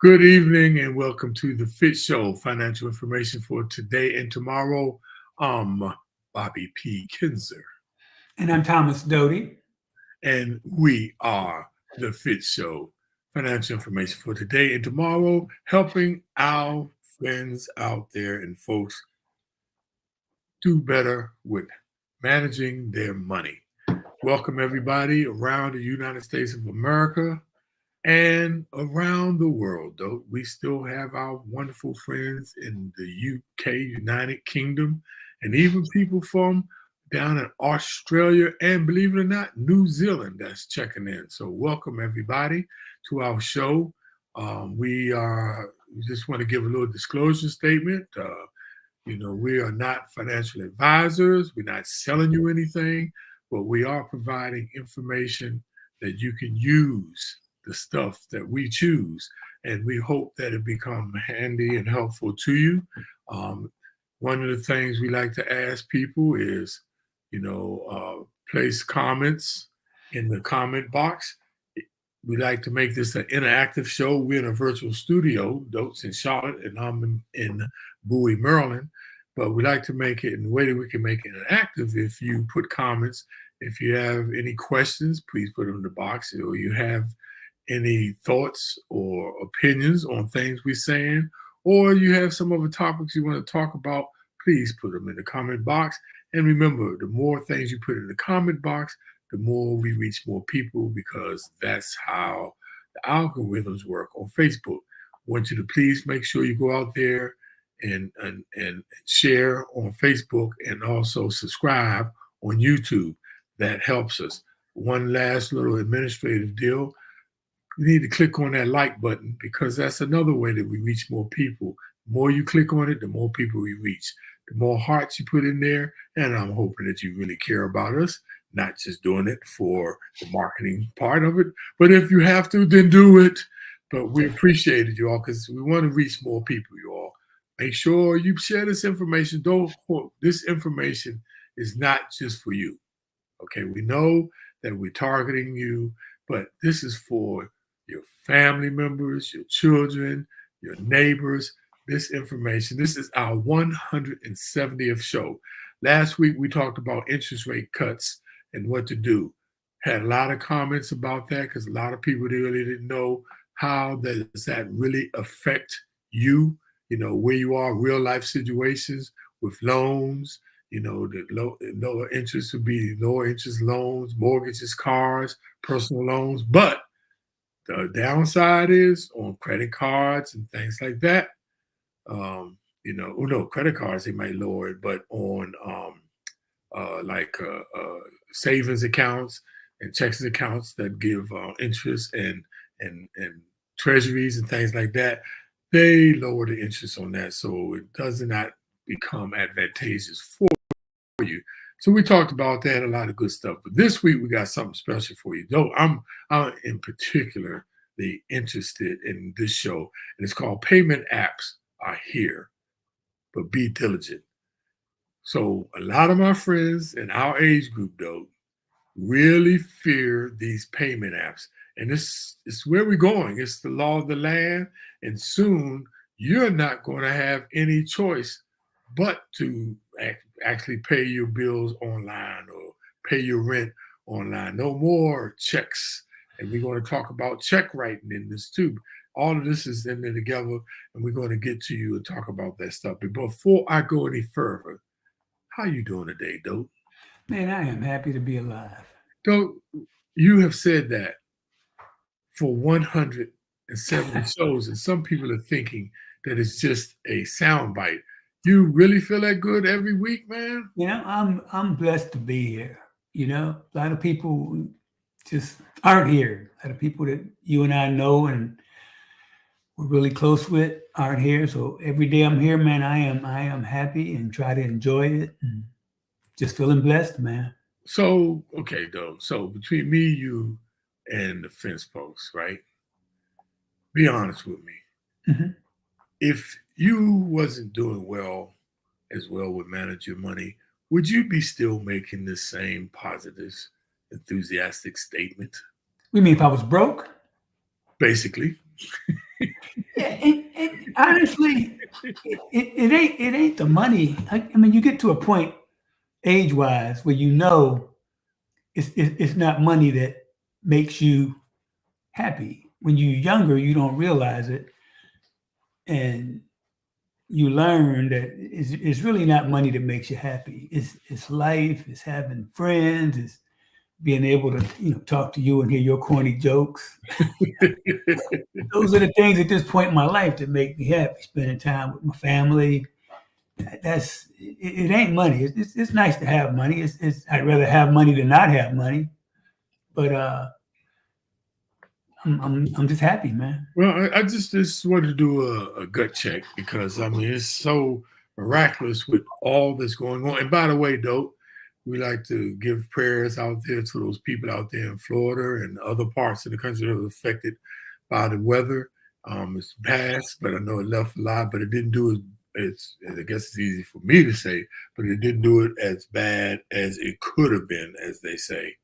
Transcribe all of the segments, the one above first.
Good evening and welcome to the FITT Show, financial information for today and tomorrow. I'm Bobby P. Kinzer, And I'm Thomas Doty. and we are the FITT Show, financial information for today and tomorrow, helping our friends out there and folks do better with managing their money. Welcome, everybody around the United States of America. And around the world, though, we still have our wonderful friends in the UK, United Kingdom, and even people from down in Australia and, believe it or not, New Zealand that's checking in. So welcome, everybody, to our show. We just want to give a little disclosure statement. We are not financial advisors. We're not selling you anything, but we are providing information that you can use the stuff that we choose. And we hope that it become handy and helpful to you. One of the things we like to ask people is, place comments in the comment box. We like to make this an interactive show. We're in a virtual studio, Dote's in Charlotte, and I'm in Bowie, Maryland. But we like to make it in the way that we can make it interactive. If you put comments, if you have any questions, please put them in the box. Or you have any thoughts or opinions on things we're saying, or you have some other topics you want to talk about, please put them in the comment box. And remember, the more things you put in the comment box, the more we reach more people, because that's how the algorithms work on Facebook. I want you to please make sure you go out there and share on Facebook and also subscribe on YouTube. That helps us. One last little administrative deal. You need to click on that like button, because that's another way that we reach more people. The more you click on it, the more people we reach. The more hearts you put in there, and I'm hoping that you really care about us, not just doing it for the marketing part of it. But if you have to, then do it. But we appreciate it, you all, because we want to reach more people, you all. Make sure you share this information. This information is not just for you. Okay, we know that we're targeting you, but this is for your family members, your children, your neighbors. This information, this is our 170th show. Last week, we talked about interest rate cuts and what to do. Had a lot of comments about that, because a lot of people really didn't know how does that really affect you, where you are, real life situations with loans. The lower interest would be lower interest loans, mortgages, cars, personal loans. But the downside is on credit cards and things like that. Credit cards, they might lower it, but on savings accounts and checking accounts that give interest and treasuries and things like that, they lower the interest on that. So it does not become advantageous for you. So we talked about that, a lot of good stuff. But this week we got something special for you. Though I'm in particularly interested in this show, and it's called Payment Apps Are Here, but Be Diligent. So a lot of my friends in our age group, though, really fear these payment apps. And this is where we're going. It's the law of the land. And soon you're not going to have any choice but to actually pay your bills online or pay your rent online. No more checks. And we're going to talk about check writing in this too. All of this is in there together, and we're going to get to you and talk about that stuff. But before I go any further, how you doing today, Dope? Man, I am happy to be alive. Dope, you have said that for 170 shows, and some people are thinking that it's just a soundbite. You really feel that good every week, man? I'm blessed to be here. A lot of people just aren't here. A lot of people that you and I know and we're really close with aren't here. So every day I'm here, man, I am happy and try to enjoy it and just feeling blessed, man. So, okay, though. So between me, you, and the fence post, right? Be honest with me. Mm-hmm. If you wasn't doing well as well with manage your money, would you be still making the same positive, enthusiastic statement? You mean if I was broke? Basically. Yeah, and honestly, it ain't the money. I mean, you get to a point age wise where you know it's not money that makes you happy. When you're younger, you don't realize it, and you learn that it's really not money that makes you happy. It's life. It's having friends. It's being able to talk to you and hear your corny jokes. Those are the things at this point in my life that make me happy. Spending time with my family. It ain't money. It's nice to have money. I'd rather have money than not have money. But I'm just happy, man. Well, I just wanted to do a gut check because I mean it's so miraculous with all that's going on. And by the way, Dope, we like to give prayers out there to those people out there in Florida and other parts of the country that are affected by the weather. It's passed, but I know it left a lot, but it didn't do I guess it's easy for me to say, but it didn't do it as bad as it could have been, as they say.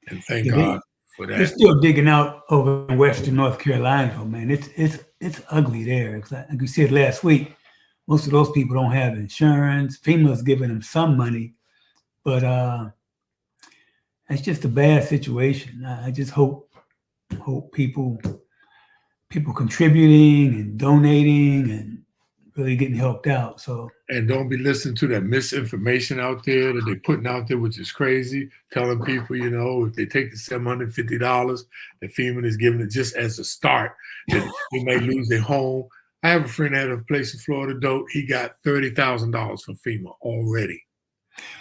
And thank God for They're that. still digging out over in Western North Carolina, though, man. It's ugly there. Like we said last week, most of those people don't have insurance. FEMA's giving them some money, but it's just a bad situation. I just hope people contributing and donating and really getting helped out. So and don't be listening to that misinformation out there that they're putting out there, which is crazy. Telling people, if they take the $750 that FEMA is giving it just as a start, that they may lose their home. I have a friend that had a place in Florida, Dope. He got $30,000 from FEMA already.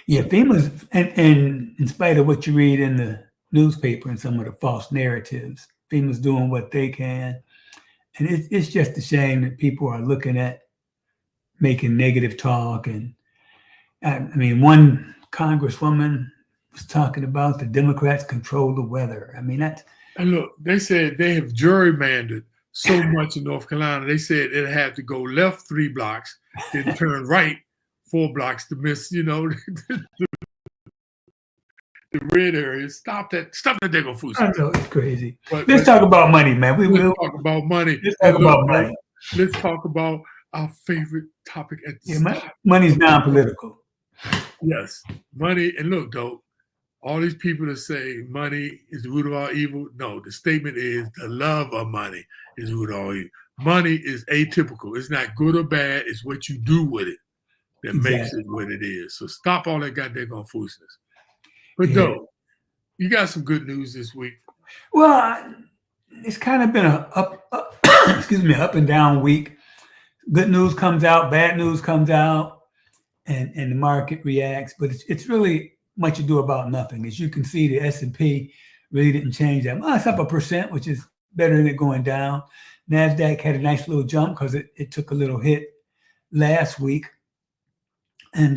Yeah, FEMA's, and in spite of what you read in the newspaper and some of the false narratives, FEMA's doing what they can. And it's just a shame that people are looking at making negative talk. And I mean, one congresswoman was talking about the Democrats control the weather. I mean, and look, they said they have gerrymandered so much in North Carolina. They said it had to go left 3 blocks, then turn right 4 blocks to miss, the red areas. Stop that daggone food. I know it's crazy. Let's talk about money, man. Let's talk about money. Let's talk about money. Let's talk about our favorite topic at the start. Money's non-political. Yes, money. And look, Dope, all these people that say money is the root of all evil. No, the statement is the love of money is the root of all evil. Money is atypical. It's not good or bad. It's what you do with it that makes it what it is. So stop all that goddamn foolishness. But Dope, you got some good news this week. Well, it's kind of been a up and down week. Good news comes out, bad news comes out, and the market reacts. But it's really much ado about nothing. As you can see, the S&P really didn't change that. Well, it's up 1%, which is better than it going down. NASDAQ had a nice little jump because it took a little hit last week. And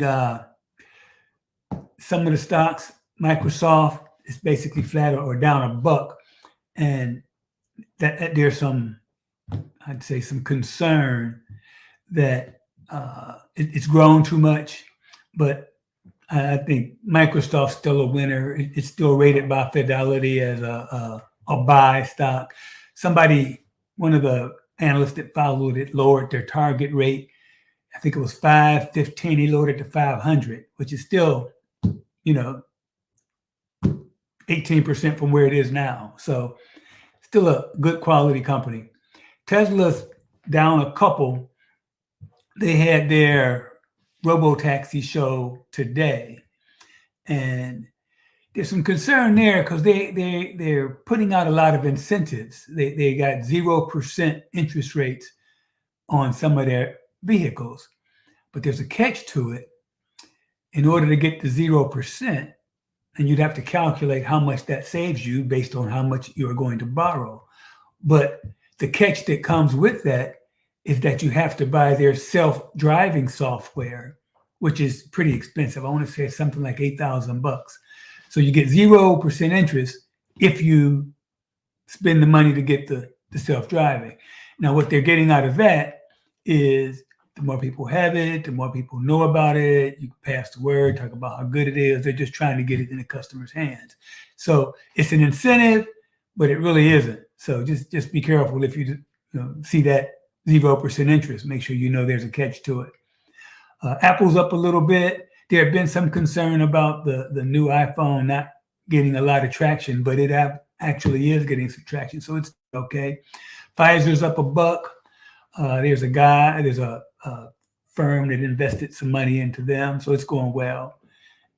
some of the stocks, Microsoft is basically flat or down $1. And that there's some, I'd say, some concern that it's grown too much. But I think Microsoft's still a winner. It's still rated by Fidelity as a buy stock. One of the analysts that followed it lowered their target rate. I think it was 515. He lowered it to 500, which is still, 18% from where it is now. So still a good quality company. Tesla's down a couple. They had their robo-taxi show today. And there's some concern there because they're putting out a lot of incentives. They got 0% interest rates on some of their vehicles. But there's a catch to it. In order to get to 0%, and you'd have to calculate how much that saves you based on how much you're going to borrow. But the catch that comes with that is that you have to buy their self-driving software, which is pretty expensive. I want to say it's something like $8,000. So you get 0% interest if you spend the money to get the self-driving. Now, what they're getting out of that is the more people have it, the more people know about it. You can pass the word, talk about how good it is. They're just trying to get it in the customer's hands. So it's an incentive, but it really isn't. So just be careful if you see that 0% interest. Make sure you know there's a catch to it. Apple's up a little bit. There have been some concern about the new iPhone not getting a lot of traction, but it actually is getting some traction, so it's okay. Pfizer's up $1. There's a firm that invested some money into them, so it's going well.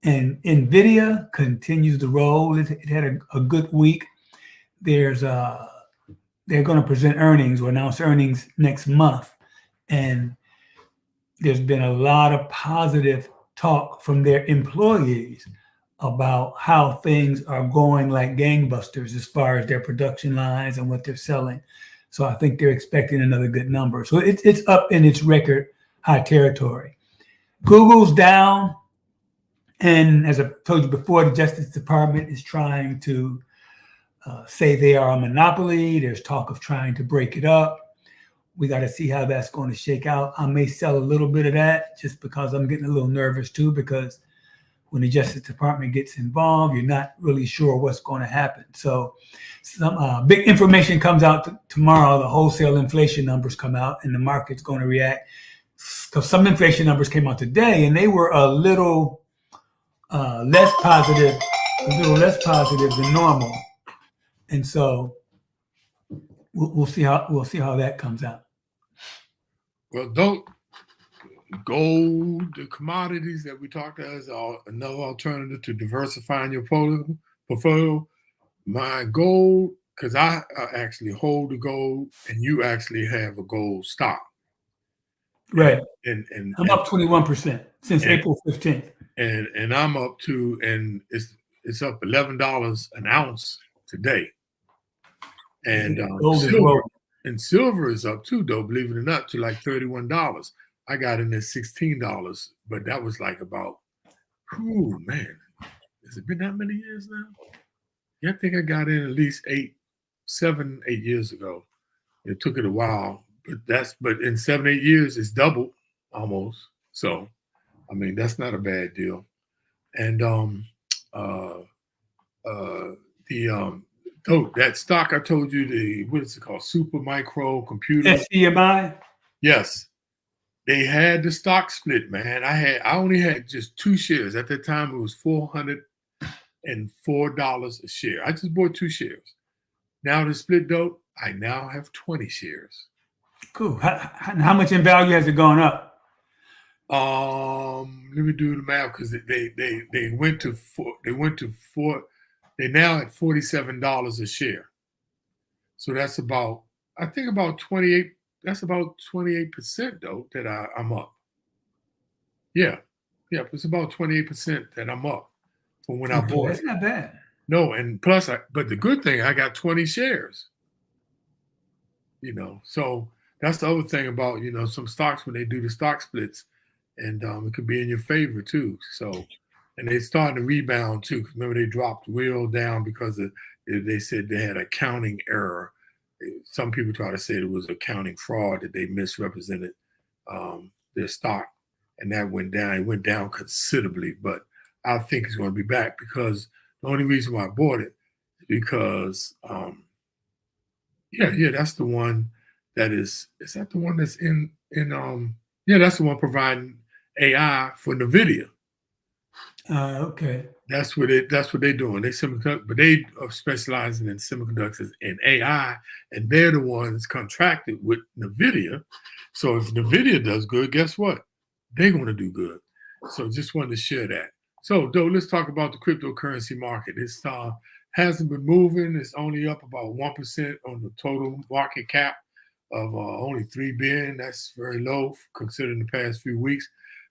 And NVIDIA continues to roll. It had a good week. They're going to present earnings or announce earnings next month, and there's been a lot of positive talk from their employees about how things are going like gangbusters as far as their production lines and what they're selling. So I think they're expecting another good number. So it's up in its record high territory. Google's down. And as I told you before, the Justice Department is trying to say they are a monopoly. There's talk of trying to break it up. We got to see how that's going to shake out. I may sell a little bit of that just because I'm getting a little nervous too, because when the Justice Department gets involved, you're not really sure what's going to happen. So some big information comes out tomorrow. The wholesale inflation numbers come out and the market's going to react. Because some inflation numbers came out today and they were a little less positive than normal. And so we'll see how that comes out. Well, gold, the commodities that we talked about is another alternative to diversifying your portfolio. My gold, because I actually hold the gold, and you actually have a gold stock. Right. And I'm up 21% since April 15th. And I'm up to, and it's up $11 an ounce today. And silver is up too, though, believe it or not, to like $31. I got in at $16, but that was like about, man, has it been that many years now? Yeah, I think I got in at least 8 years ago. It took it a while, but in 7, 8 years, it's doubled almost. So, I mean, that's not a bad deal. And that stock I told you, what is it called? Super Micro Computer. SCMI? Yes. They had the stock split, man. I only had just 2 shares. At that time, it was $404 a share. I just bought 2 shares. Now the split, though, I now have 20 shares. Cool. How much in value has it gone up? Let me do the math, because they went to they're now at $47 a share. So that's about, I think about 28. That's about 28% though that I'm up. Yeah, it's about 28% that I'm up from when I bought. That's not bad. No, and plus, but the good thing, I got 20 shares. So that's the other thing about some stocks when they do the stock splits, and it could be in your favor too. So, and they started to rebound too. Remember, they dropped real down because they said they had accounting error. Some people try to say it was accounting fraud, that they misrepresented their stock, and that went down. It went down considerably, but I think it's going to be back, because the only reason why I bought it is because, that's the one that is that the one that's in that's the one providing AI for NVIDIA. Okay. That's what they're doing. But they are specializing in semiconductors and AI, and they're the ones contracted with NVIDIA. So if NVIDIA does good, guess what? They're going to do good. So just wanted to share that. So, though, let's talk about the cryptocurrency market. It hasn't been moving. It's only up about 1% on the total market cap of only $3 billion. That's very low considering the past few weeks.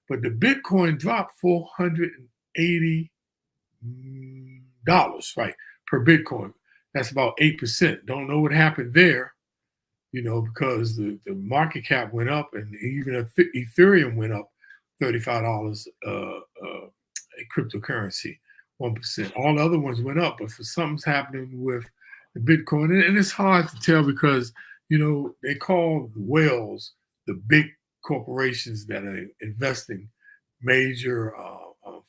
But the Bitcoin dropped $480 right, per Bitcoin. That's about 8%. Don't know what happened there, because the market cap went up, and even Ethereum went up $35 a cryptocurrency, 1%. All the other ones went up, but for something's happening with the Bitcoin, and it's hard to tell because they call the whales the big corporations that are investing major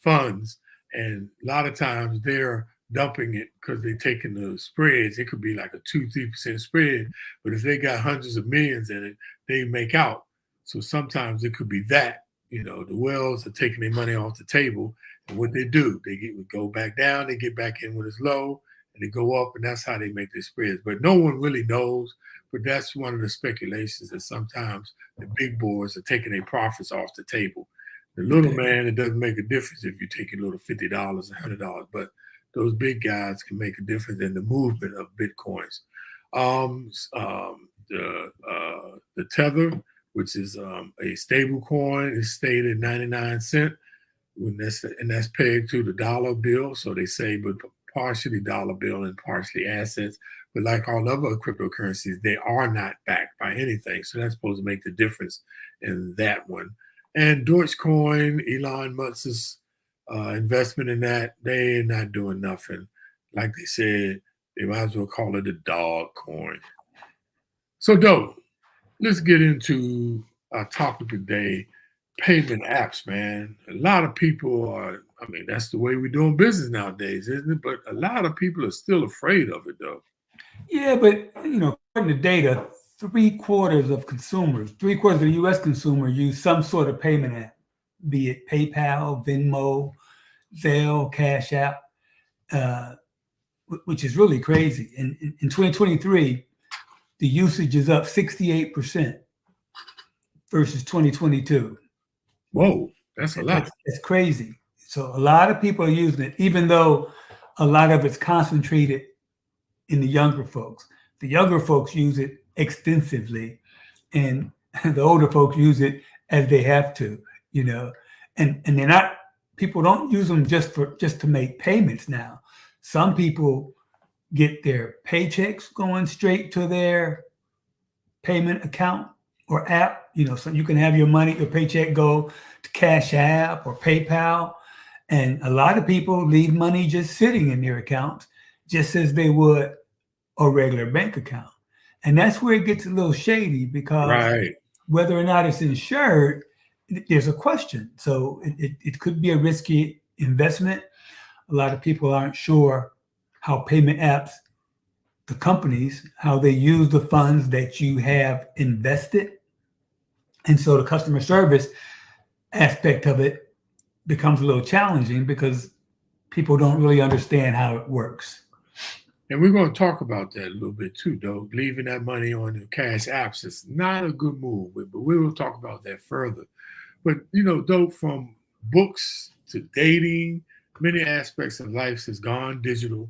funds, and a lot of times they're dumping it because they're taking the spreads. It could be like a 2-3% spread, but if they got hundreds of millions in it, they make out. So sometimes it could be that, the wells are taking their money off the table, and what they do, go back down, they get back in when it's low, and they go up, and that's how they make their spreads. But no one really knows. But that's one of the speculations, that sometimes the big boys are taking their profits off the table. The little man, it doesn't make a difference if you take a little $50, $100, but those big guys can make a difference in the movement of Bitcoins. The Tether, which is a stable coin, is stayed at 99 cents. That's pegged to the dollar bill. So they say, but partially dollar bill and partially assets. But like all other cryptocurrencies, they are not backed by anything. So that's supposed to make the difference in that one. And Dogecoin, Elon Musk's investment in that, they're not doing nothing. Like they said, they might as well call it a dog coin. So, Doe, let's get into our topic today, payment apps, man. A lot of people that's the way we're doing business nowadays, isn't it? But a lot of people are still afraid of it, though. Yeah, but according to data, 3/4 of consumers, 3/4 of the U.S. consumer use some sort of payment app, be it PayPal, Venmo, Zelle, Cash App, which is really crazy. And in 2023, the usage is up 68% versus 2022. Whoa, that's a lot. That's crazy. So a lot of people are using it, even though a lot of it's concentrated in the younger folks. The younger folks use it extensively, and the older folks use it as they have to, and they're not, people don't use them just to make payments now. Some people get their paychecks going straight to their payment account or app, so you can have your paycheck go to Cash App or PayPal. And a lot of people leave money just sitting in their accounts, just as they would a regular bank account. And that's where it gets a little shady, because whether or not it's insured, there's a question. So it could be a risky investment. A lot of people aren't sure how payment apps, the companies, how they use the funds that you have invested. And so the customer service aspect of it becomes a little challenging because people don't really understand how it works. And we're going to talk about that a little bit too, though. Leaving that money on the cash apps is not a good move, but we will talk about that further. But, though, from books to dating, many aspects of life has gone digital,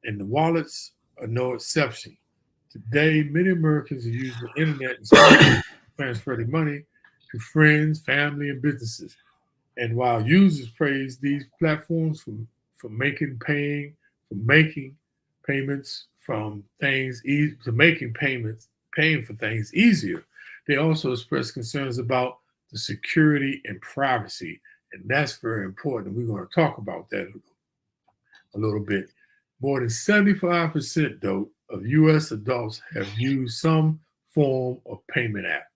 and the wallets are no exception. Today, many Americans are using the internet to transfer their money to friends, family, and businesses. And while users praise these platforms for making payments from things to paying for things easier, they also express concerns about the security and privacy. And that's very important. We're going to talk about that a little bit. More than 75%, though, of U.S. adults have used some form of payment app.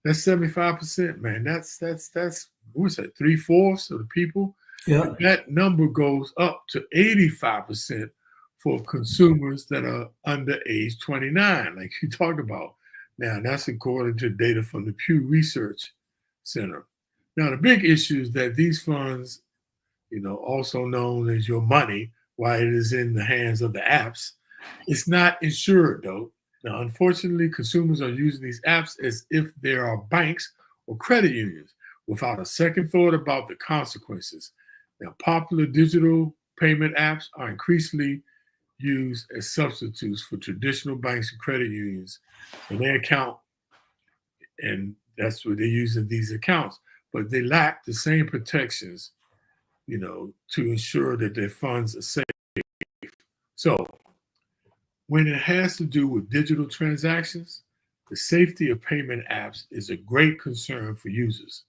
That's 75%, man. That's what's that, 3/4 of the people? Yeah. That number goes up to 85% for consumers that are under age 29, like you talked about. Now, that's according to data from the Pew Research Center. Now, the big issue is that these funds, also known as your money, while it is in the hands of the apps, it's not insured, though. Now, unfortunately, consumers are using these apps as if there are banks or credit unions without a second thought about the consequences. Now, popular digital payment apps are increasingly used as substitutes for traditional banks and credit unions in their account, and that's what they're using these accounts. But they lack the same protections, to ensure that their funds are safe. So, when it has to do with digital transactions, the safety of payment apps is a great concern for users.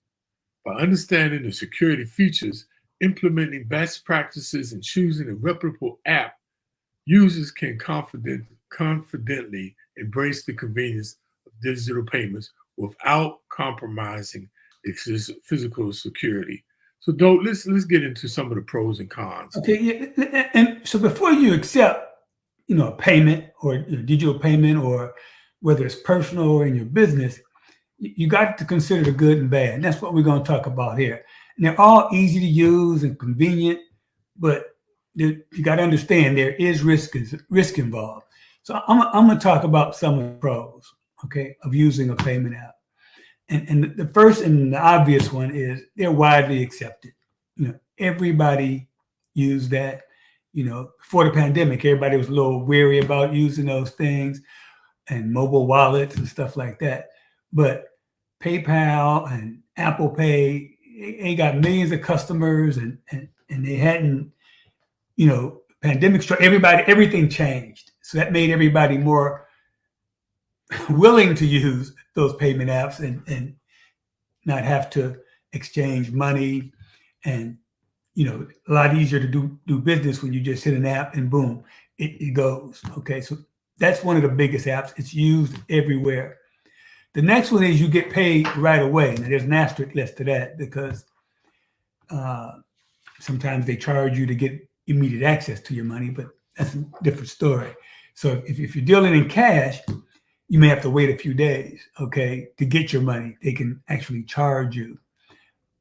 By understanding the security features, implementing best practices, and choosing a reputable app, users can confidently embrace the convenience of digital payments without compromising its physical security. So, Doe, let's get into some of the pros and cons. Okay, yeah, and so before you accept, a payment or digital payment, or whether it's personal or in your business, you got to consider the good and bad. And that's what we're going to talk about here. And they're all easy to use and convenient, but you got to understand there is risk involved. So I'm going to talk about some of the pros, okay, of using a payment app. And the first and the obvious one is they're widely accepted. Everybody used that. Before the pandemic, everybody was a little weary about using those things and mobile wallets and stuff like that. But PayPal and Apple Pay, they got millions of customers, and they hadn't, pandemic struck, everything changed. So that made everybody more willing to use those payment apps and not have to exchange money, and a lot easier to do business when you just hit an app and boom, it goes. Okay, so that's one of the biggest apps. It's used everywhere. The next one is you get paid right away. Now, there's an asterisk next to that because sometimes they charge you to get immediate access to your money, but that's a different story. So if you're dealing in cash, you may have to wait a few days, okay, to get your money. They can actually charge you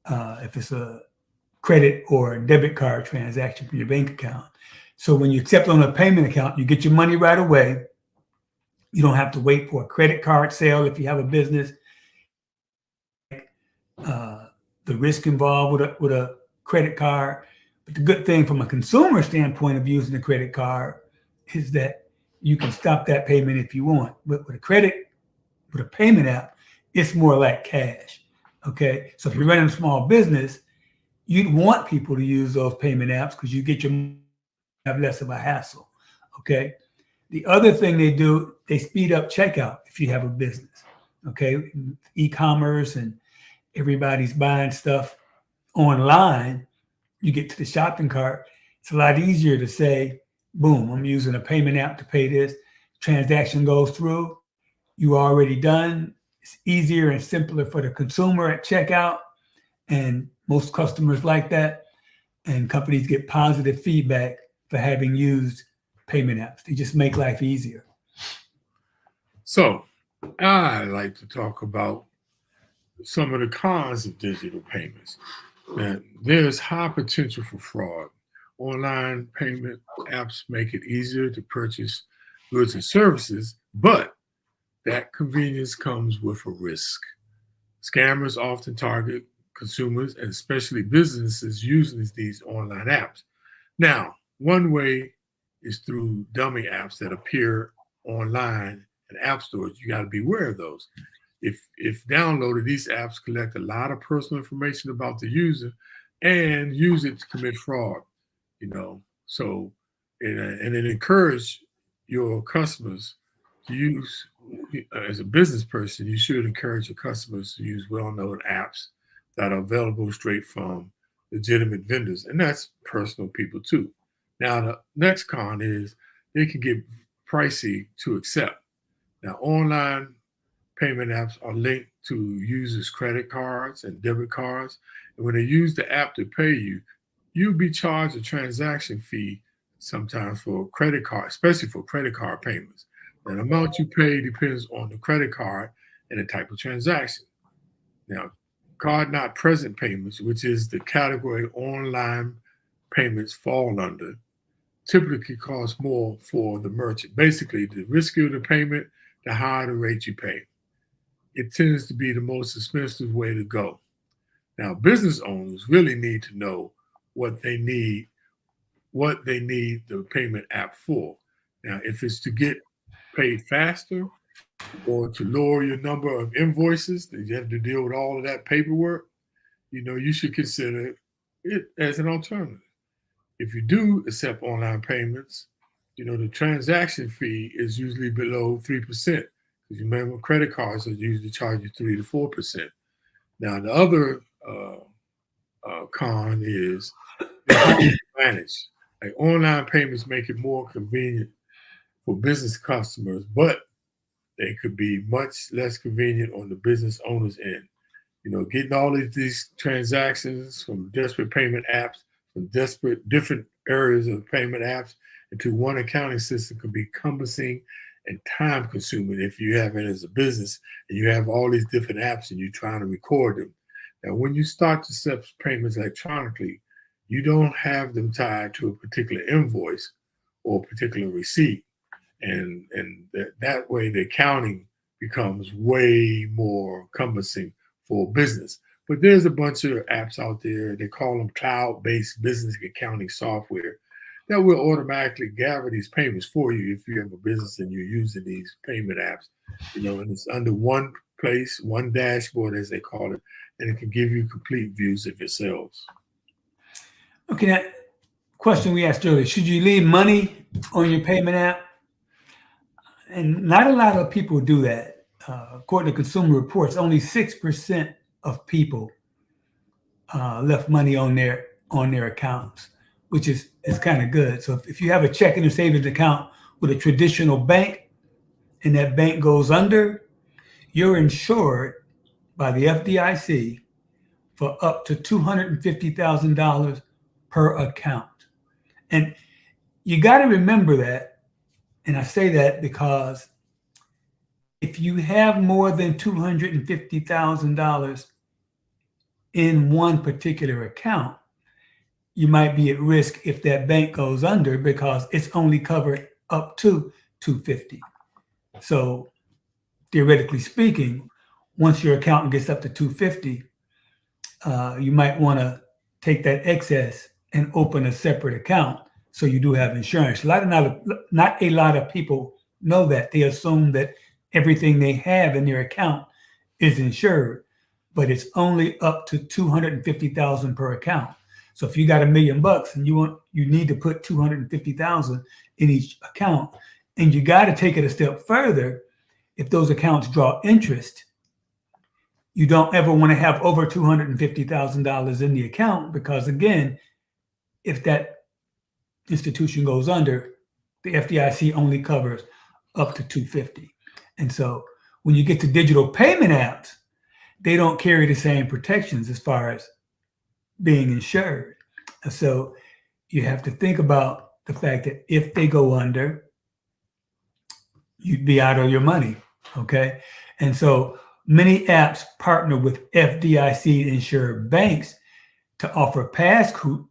if it's a credit or a debit card transaction from your bank account. So when you accept on a payment account, you get your money right away. You don't have to wait for a credit card sale if you have a business. The risk involved with a credit card. But the good thing from a consumer standpoint of using a credit card is that you can stop that payment if you want. But with a payment app, it's more like cash. Okay. So if you're running a small business, you'd want people to use those payment apps because you have less of a hassle. Okay. The other thing they do, they speed up checkout if you have a business. Okay. E-commerce and everybody's buying stuff online. You get to the shopping cart. It's a lot easier to say, boom, I'm using a payment app to pay this. Transaction goes through. You already done. It's easier and simpler for the consumer at checkout. And most customers like that. And companies get positive feedback for having used payment apps. They just make life easier. So I like to talk about some of the cons of digital payments. Now, there's high potential for fraud. Online payment apps make it easier to purchase goods and services, but that convenience comes with a risk. Scammers often target consumers and especially businesses using these online apps. Now, one way is through dummy apps that appear online in app stores. You got to be aware of those. If downloaded, these apps collect a lot of personal information about the user and use it to commit fraud. So and it encourage your customers to use. As a business person, you should encourage your customers to use well-known apps that are available straight from legitimate vendors, and that's personal people too. Now, the next con is they can get pricey to accept. Now, online payment apps are linked to users' credit cards and debit cards, and when they use the app to pay you, you'll be charged a transaction fee sometimes for credit card, especially for credit card payments. The amount you pay depends on the credit card and the type of transaction. Now, card not present payments, which is the category online payments fall under, typically cost more for the merchant. Basically, the riskier the payment, the higher the rate you pay. It tends to be the most expensive way to go. Now, business owners really need to know what they need, the payment app for. Now, if it's to get paid faster or to lower your number of invoices that you have to deal with all of that paperwork, you should consider it as an alternative. If you do accept online payments, the transaction fee is usually below 3%. Because you remember credit cards are usually charge you 3 to 4%. Now, the other con is manage. Like online payments make it more convenient for business customers, but they could be much less convenient on the business owner's end. getting all of these transactions from disparate payment apps, from different areas of payment apps into one accounting system can be cumbersome and time consuming if you have it as a business and you have all these different apps and you're trying to record them. Now, when you start to set payments electronically, you don't have them tied to a particular invoice or a particular receipt. And that way the accounting becomes way more cumbersome for business. But there's a bunch of apps out there, they call them cloud-based business accounting software, that will automatically gather these payments for you if you have a business and you're using these payment apps. And it's under one place, one dashboard, as they call it, and it can give you complete views of your sales. Okay, that question we asked earlier, should you leave money on your payment app? And not a lot of people do that. According to Consumer Reports, only 6% of people left money on their accounts, which is kind of good. So if you have a checking or savings account with a traditional bank and that bank goes under, you're insured by the FDIC for up to $250,000 per account. And you got to remember that. And I say that because if you have more than $250,000 in one particular account, you might be at risk if that bank goes under because it's only covered up to $250,000. So theoretically speaking, once your account gets up to $250,000, you might want to take that excess and open a separate account so you do have insurance. Not a lot of people know that. They assume that everything they have in their account is insured, but it's only up to $250,000 per account. So if you got $1 million and you need to put $250,000 in each account, and you got to take it a step further. If those accounts draw interest, you don't ever want to have over $250,000 in the account because, again, if that institution goes under, the FDIC only covers up to $250,000. And so when you get to digital payment apps, they don't carry the same protections as far as being insured. And so you have to think about the fact that if they go under, you'd be out of your money, okay? And so many apps partner with FDIC-insured banks to offer pass-through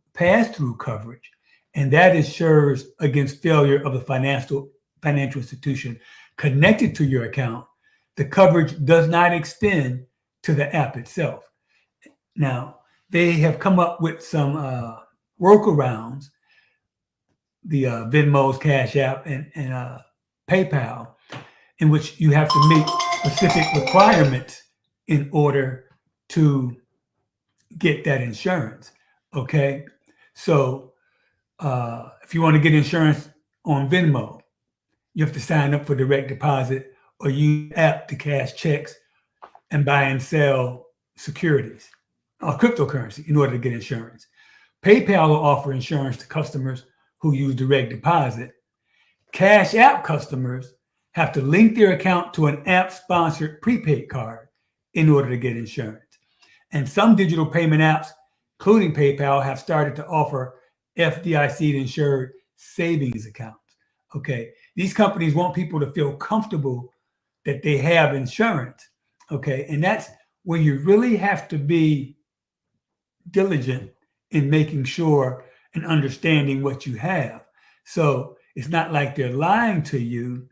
coverage, and that insures against failure of the financial institution connected to your account. The coverage does not extend to the app itself. Now, they have come up with some workarounds, the Venmo's, Cash App, and PayPal, in which you have to meet specific requirements in order to get that insurance, okay? So if you want to get insurance on Venmo, you have to sign up for direct deposit or use the app to cash checks and buy and sell securities or cryptocurrency in order to get insurance. PayPal will offer insurance to customers who use direct deposit. Cash App customers have to link their account to an app-sponsored prepaid card in order to get insurance. And some digital payment apps, including PayPal, have started to offer FDIC-insured savings accounts. Okay, these companies want people to feel comfortable that they have insurance. Okay, and that's where you really have to be diligent in making sure and understanding what you have. So it's not like they're lying to you,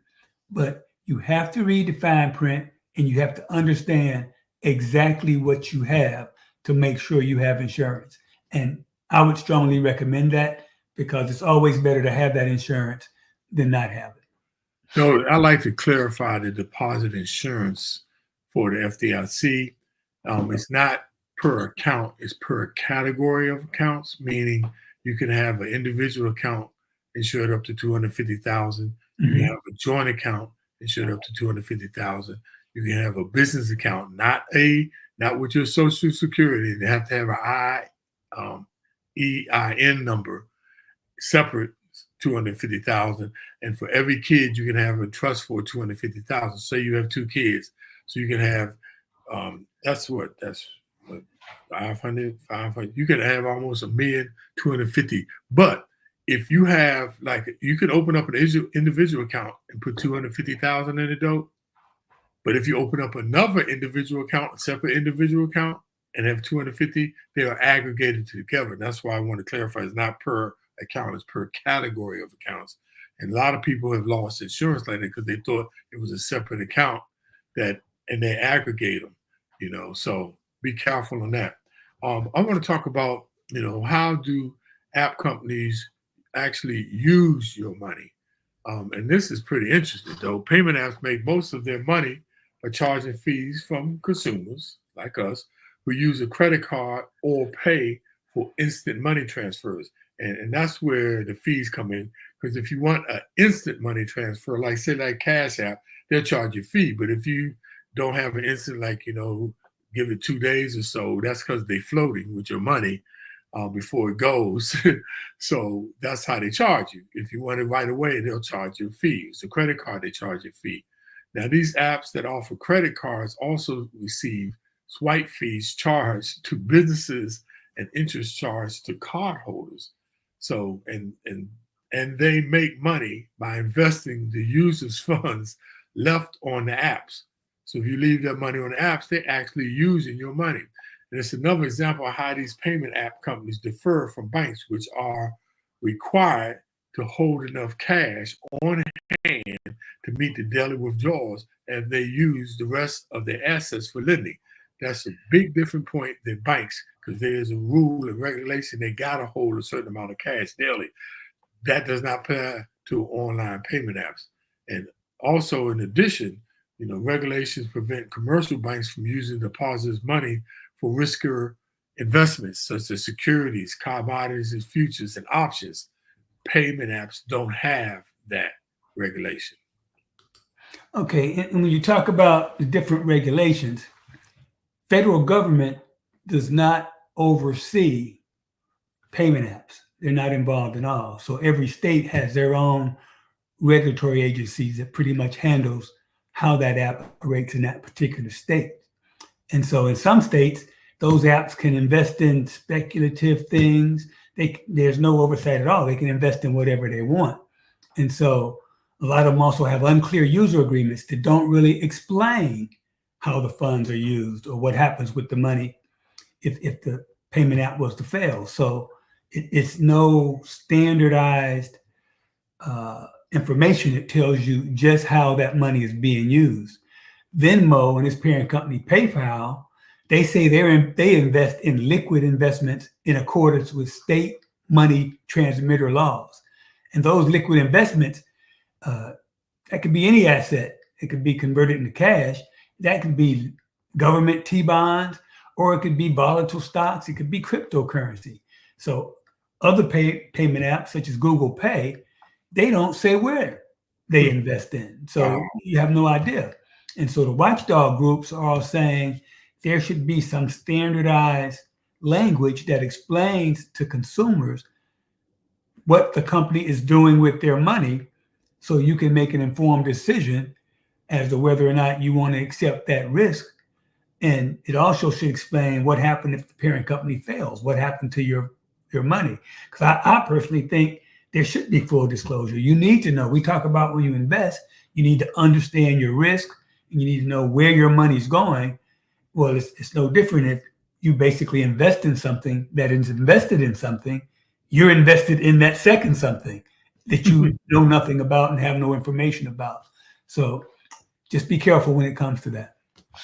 but you have to read the fine print and you have to understand exactly what you have to make sure you have insurance. And I would strongly recommend that because it's always better to have that insurance than not have it. So I like to clarify the deposit insurance for the FDIC. It's not per account, it's per category of accounts, meaning you can have an individual account insured up to $250,000. You can have a joint account insured up to $250,000. You can have a business account, not with your Social Security. They have to have an EIN number, separate $250,000. And for every kid, you can have a trust for $250,000. Say you have 2 kids, so you can have That's what 500. You could have almost 1,250,000. But if you have, like, you could open up an individual account and put 250,000 in it, though. But if you open up another individual account, a separate individual account, and have 250, they are aggregated together. That's why I want to clarify: it's not per account; it's per category of accounts. And a lot of people have lost insurance like that because they thought it was a separate account and they aggregate them. So be careful on that. I want to talk about, how do app companies actually use your money? And this is pretty interesting, though. Payment apps make most of their money by charging fees from consumers like us who use a credit card or pay for instant money transfers. And that's where the fees come in. Because if you want an instant money transfer, like say like Cash App, they'll charge you a fee. But if you don't have an instant, like, give it 2 days or so, that's because they're floating with your money before it goes. So that's how they charge you. If you want it right away, they'll charge you a fee. It's a credit card, they charge you a fee. Now, these apps that offer credit cards also receive swipe fees charged to businesses and interest charged to cardholders. So, and they make money by investing the user's funds left on the apps. So if you leave their money on the apps, they're actually using your money. And it's another example of how these payment app companies differ from banks, which are required to hold enough cash on hand to meet the daily withdrawals as they use the rest of their assets for lending. That's a big different point than banks, because there's a rule and regulation. They got to hold a certain amount of cash daily. That does not apply to online payment apps. And also, in addition, regulations prevent commercial banks from using depositors' money for riskier investments such as securities, commodities, and futures and options. Payment apps don't have that regulation. Okay, and when you talk about the different regulations, federal government does not oversee payment apps. They're not involved at all. So every state has their own regulatory agencies that pretty much handles how that app operates in that particular state. And so in some states, those apps can invest in speculative things. There's no oversight at all. They can invest in whatever they want. And so a lot of them also have unclear user agreements that don't really explain how the funds are used or what happens with the money if the payment app was to fail. So it's no standardized information that tells you just how that money is being used. Venmo and its parent company PayPal, they say they invest in liquid investments in accordance with state money transmitter laws. And those liquid investments, that could be any asset. It could be converted into cash. That could be government T-bonds, or it could be volatile stocks. It could be cryptocurrency. So other payment apps, such as Google Pay, they don't say where they invest in. So you have no idea. And so the watchdog groups are all saying there should be some standardized language that explains to consumers what the company is doing with their money, so you can make an informed decision as to whether or not you want to accept that risk. And it also should explain what happened if the parent company fails, what happened to your money. Because I personally think there should be full disclosure. You need to know. We talk about when you invest, you need to understand your risk, and you need to know where your money's going. Well, it's no different if you basically invest in something that is invested in something. You're invested in that second something that you know nothing about and have no information about. So just be careful when it comes to that.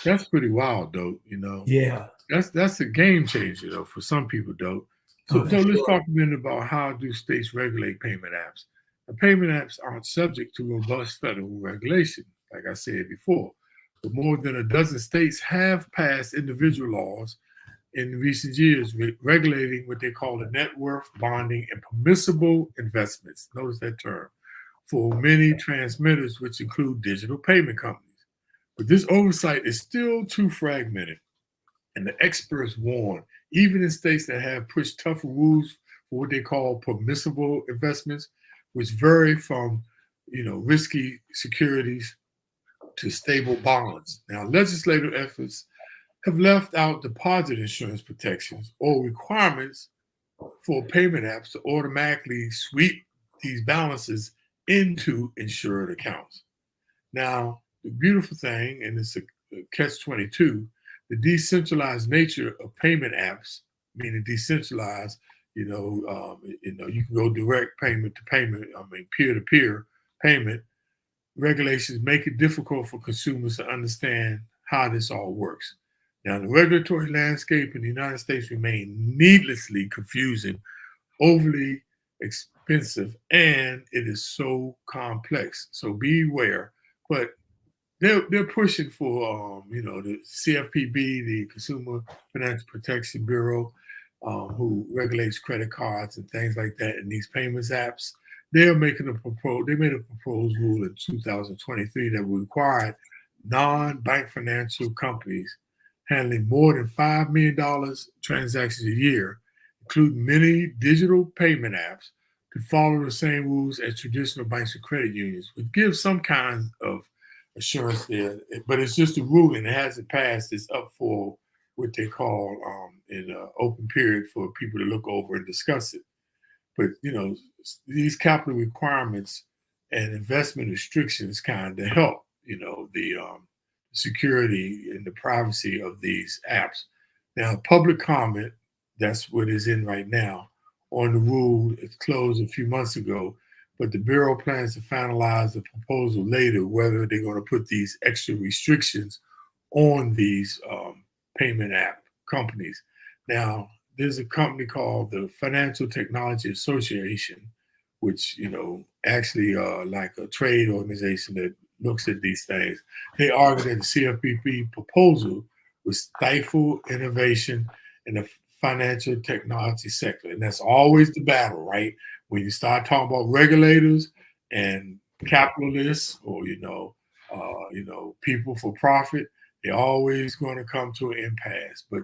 That's pretty wild, though. Yeah. That's a game changer, though, for some people, though. So let's talk a minute about how do states regulate payment apps. Now, payment apps aren't subject to robust federal regulation, like I said before. But more than a dozen states have passed individual laws in recent years regulating what they call the net worth bonding and permissible investments. Notice that term. For many transmitters, which include digital payment companies. But this oversight is still too fragmented. And the experts warn, even in states that have pushed tougher rules for what they call permissible investments, which vary from, risky securities to stable bonds. Now, legislative efforts have left out deposit insurance protections or requirements for payment apps to automatically sweep these balances into insured accounts. Now, the beautiful thing, and it's a catch 22, the decentralized nature of payment apps, meaning decentralized, you can go direct payment to payment, peer to peer payment regulations make it difficult for consumers to understand how this all works. Now, the regulatory landscape in the United States remains needlessly confusing, overly expensive, and it is so complex. So beware. But they're pushing for the CFPB, the Consumer Financial Protection Bureau, who regulates credit cards and things like that, and these payments apps. They're making a proposed. They made a proposed rule in 2023 that required non-bank financial companies handling more than $5 million transactions a year, including many digital payment apps, to follow the same rules as traditional banks and credit unions, which gives some kind of assurance there. But it's just a ruling. It hasn't passed. It's up for what they call in an open period for people to look over and discuss it. But these capital requirements and investment restrictions kind of help the security and the privacy of these apps. Now, public comment, that's what is in right now, on the rule. It closed a few months ago, but the Bureau plans to finalize the proposal later, whether they're going to put these extra restrictions on these payment app companies. Now, there's a company called the Financial Technology Association, which, actually like a trade organization that looks at these things. They argue that the CFPB proposal would stifle innovation in the financial technology sector. And that's always the battle, right? When you start talking about regulators and capitalists or, people for profit, they're always going to come to an impasse. But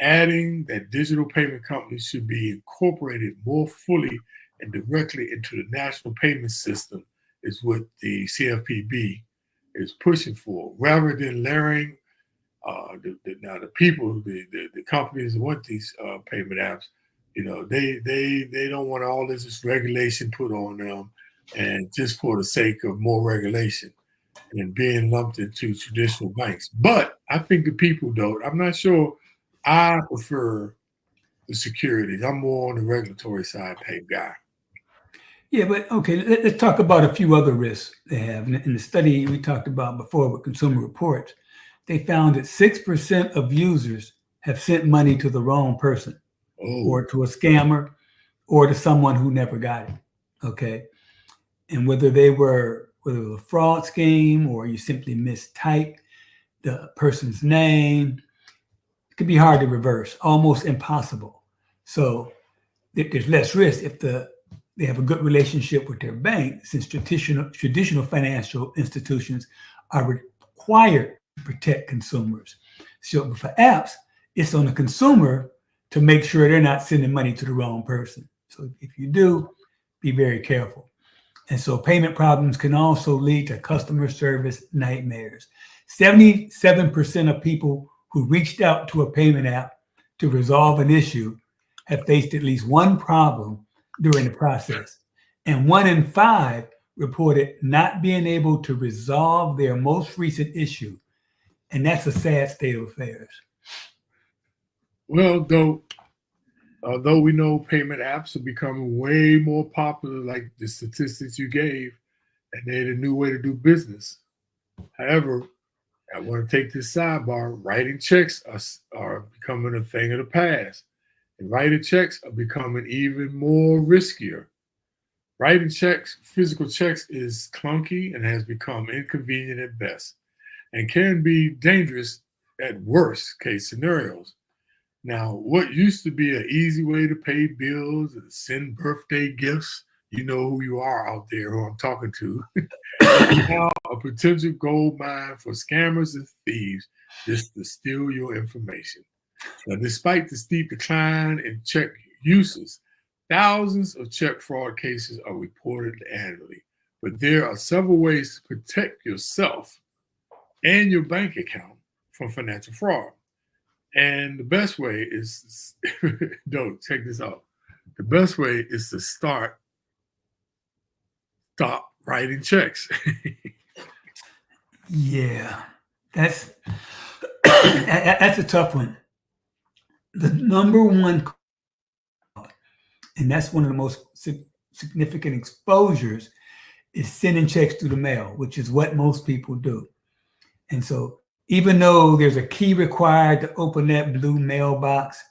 adding that digital payment companies should be incorporated more fully and directly into the national payment system is what the CFPB is pushing for, rather than layering the people, the companies that want these payment apps. They don't want all this regulation put on them, and just for the sake of more regulation and being lumped into traditional banks. But I think the people don't. I'm not sure. I prefer the securities. I'm more on the regulatory side type guy. Yeah, but okay, let's talk about a few other risks they have. In the study we talked about before with Consumer Reports, they found that 6% of users have sent money to the wrong person or to a scammer or to someone who never got it. Okay. And whether it was a fraud scheme or you simply mistyped the person's name, it could be hard to reverse, almost impossible. So there's less risk if they have a good relationship with their bank, since traditional financial institutions are required to protect consumers. So for apps, it's on the consumer to make sure they're not sending money to the wrong person. So if you do, be very careful. And so payment problems can also lead to customer service nightmares. 77% of people who reached out to a payment app to resolve an issue have faced at least one problem during the process. And 1 in 5 reported not being able to resolve their most recent issue. And that's a sad state of affairs. Well, although we know payment apps are becoming way more popular, like the statistics you gave, and they're the new way to do business. However, I want to take this sidebar. Writing checks are becoming a thing of the past. And writing checks are becoming even more riskier. Writing checks, physical checks, is clunky and has become inconvenient at best and can be dangerous at worst case scenarios. Now, what used to be an easy way to pay bills and send birthday gifts, you know who you are out there, who I'm talking to, is now a potential gold mine for scammers and thieves just to steal your information. Now, despite the steep decline in check uses, thousands of check fraud cases are reported annually. But there are several ways to protect yourself and your bank account from financial fraud. And the best way is, don't check this out. The best way is to stop writing checks. Yeah, that's that's a tough one. The number one, and that's one of the most significant exposures, is sending checks through the mail, which is what most people do. And so, even though there's a key required to open that blue mailbox,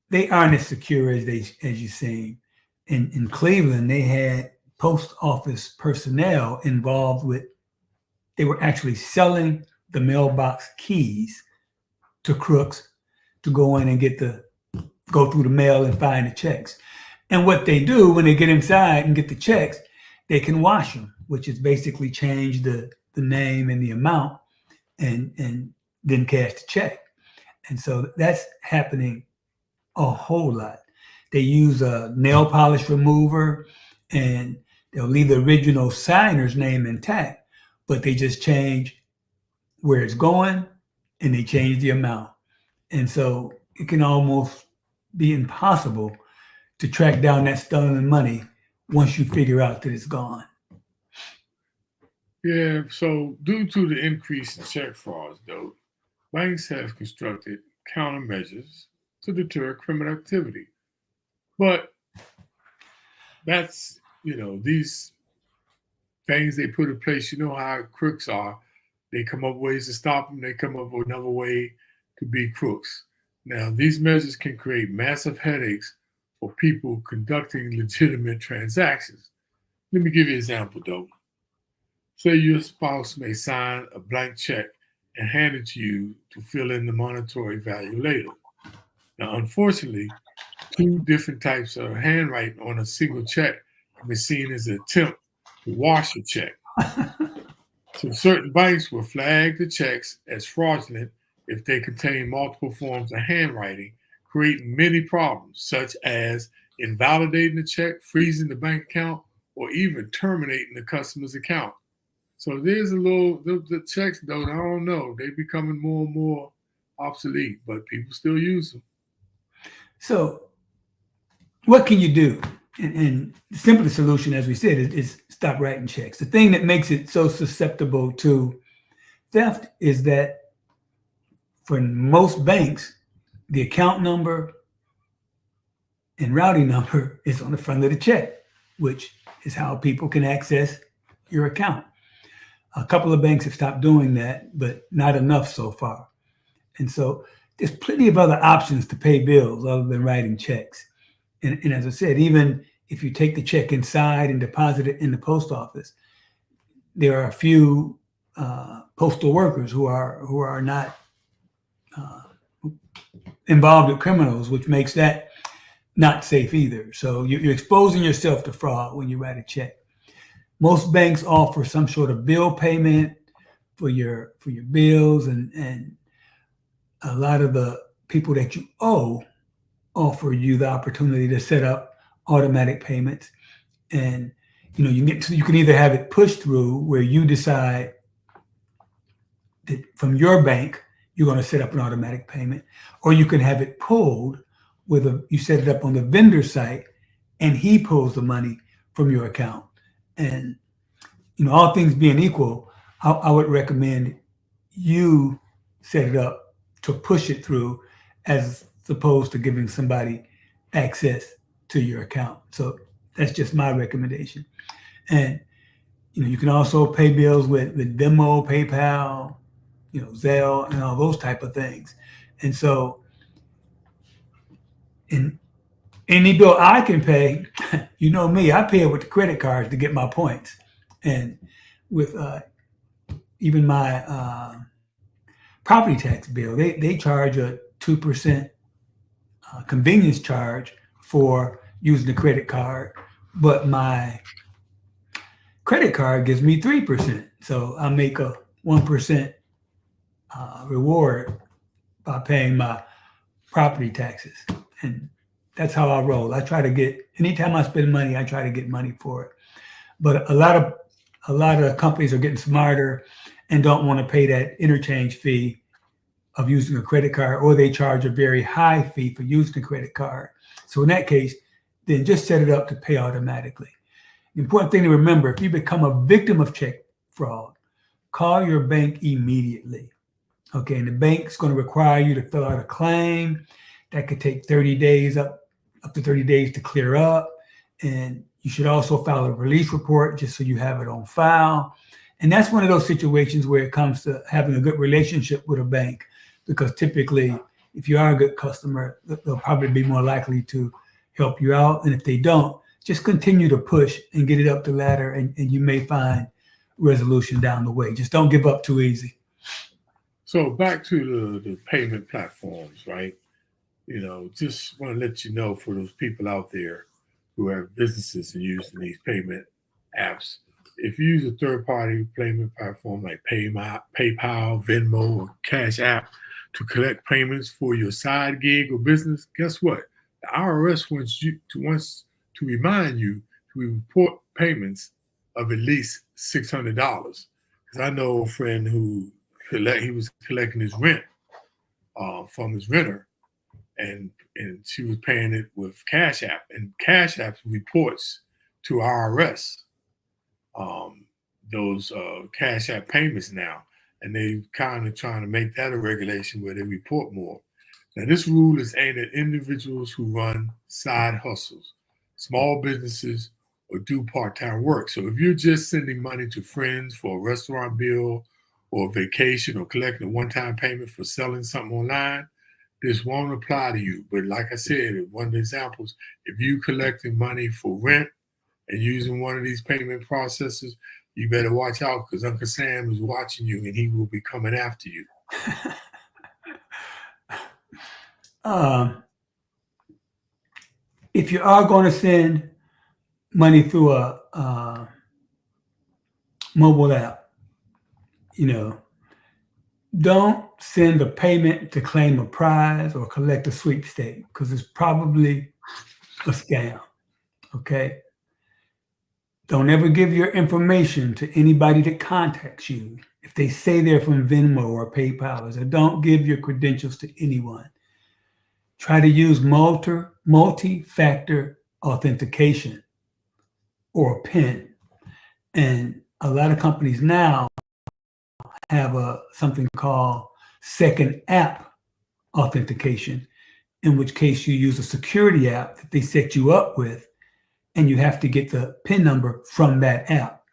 they aren't as secure as you seen. In Cleveland, they had post office personnel involved with. They were actually selling the mailbox keys to crooks to go in and go through the mail and find the checks. And what they do when they get inside and get the checks, they can wash them, which is basically change the name and the amount and then cash the check. And so that's happening a whole lot. They use a nail polish remover and they'll leave the original signer's name intact, but they just change where it's going and they change the amount. And so it can almost be impossible to track down that stolen money once you figure out that it's gone. Yeah, so due to the increase in check frauds, though, banks have constructed countermeasures to deter criminal activity. But that's, these things they put in place, you know how crooks are. They come up with ways to stop them. They come up with another way to be crooks. Now, these measures can create massive headaches for people conducting legitimate transactions. Let me give you an example, though. Say your spouse may sign a blank check and hand it to you to fill in the monetary value later. Now, unfortunately, two different types of handwriting on a single check can be seen as an attempt to wash a check. So certain banks will flag the checks as fraudulent if they contain multiple forms of handwriting, creating many problems, such as invalidating the check, freezing the bank account, or even terminating the customer's account. So there's the checks, though, I don't know. They're becoming more and more obsolete, but people still use them. So what can you do? And the simplest solution, as we said, is stop writing checks. The thing that makes it so susceptible to theft is that for most banks, the account number and routing number is on the front of the check, which is how people can access your account. A couple of banks have stopped doing that, but not enough so far. And so there's plenty of other options to pay bills other than writing checks. And as I said, even if you take the check inside and deposit it in the post office, there are a few postal workers who are not involved with criminals, which makes that not safe either. So you're exposing yourself to fraud when you write a check. Most banks offer some sort of bill payment for your bills, and a lot of the people that you owe offer you the opportunity to set up automatic payments. And you can either have it pushed through where you decide that from your bank you're going to set up an automatic payment, or you can have it pulled you set it up on the vendor site and he pulls the money from your account. And all things being equal, I would recommend you set it up to push it through as opposed to giving somebody access to your account. So that's just my recommendation. And you can also pay bills with Venmo, PayPal, Zelle, and all those type of things. And so in any bill I can pay, me, I pay it with the credit cards to get my points. And with even my property tax bill, they charge a 2% convenience charge for using the credit card, but my credit card gives me 3%. So I make a 1% reward by paying my property taxes. And that's how I roll. I try to anytime I spend money, I try to get money for it. But a lot of companies are getting smarter and don't want to pay that interchange fee of using a credit card, or they charge a very high fee for using a credit card. So in that case, then just set it up to pay automatically. The important thing to remember, if you become a victim of check fraud, call your bank immediately. Okay, and the bank's going to require you to fill out a claim. That could take 30 days, up to 30 days to clear up. And you should also file a release report just so you have it on file. And that's one of those situations where it comes to having a good relationship with a bank, because typically, if you are a good customer, they'll probably be more likely to help you out. And if they don't, just continue to push and get it up the ladder, and you may find resolution down the way. Just don't give up too easy. So back to the payment platforms, right? Just want to let you know, for those people out there who have businesses and using these payment apps, if you use a third-party payment platform like PayPal, Venmo, or Cash App to collect payments for your side gig or business, guess what? The IRS wants to remind you to report payments of at least $600. Because I know a friend who he was collecting his rent from his renter, and she was paying it with Cash App, and Cash App reports to IRS those Cash App payments now, and they kind of trying to make that a regulation where they report more. Now, this rule is aimed at individuals who run side hustles, small businesses, or do part-time work. So if you're just sending money to friends for a restaurant bill or a vacation, or collecting a one-time payment for selling something online, this won't apply to you. But like I said, one of the examples, if you collecting money for rent and using one of these payment processors, you better watch out, because Uncle Sam is watching you and he will be coming after you. If you are going to send money through a mobile app, don't send a payment to claim a prize or collect a sweepstake, because it's probably a scam. Okay? Don't ever give your information to anybody that contacts you. If they say they're from Venmo or PayPal, or don't give your credentials to anyone. Try to use multi-factor authentication or a PIN. And a lot of companies now have something called second app authentication, in which case you use a security app that they set you up with, and you have to get the PIN number from that app.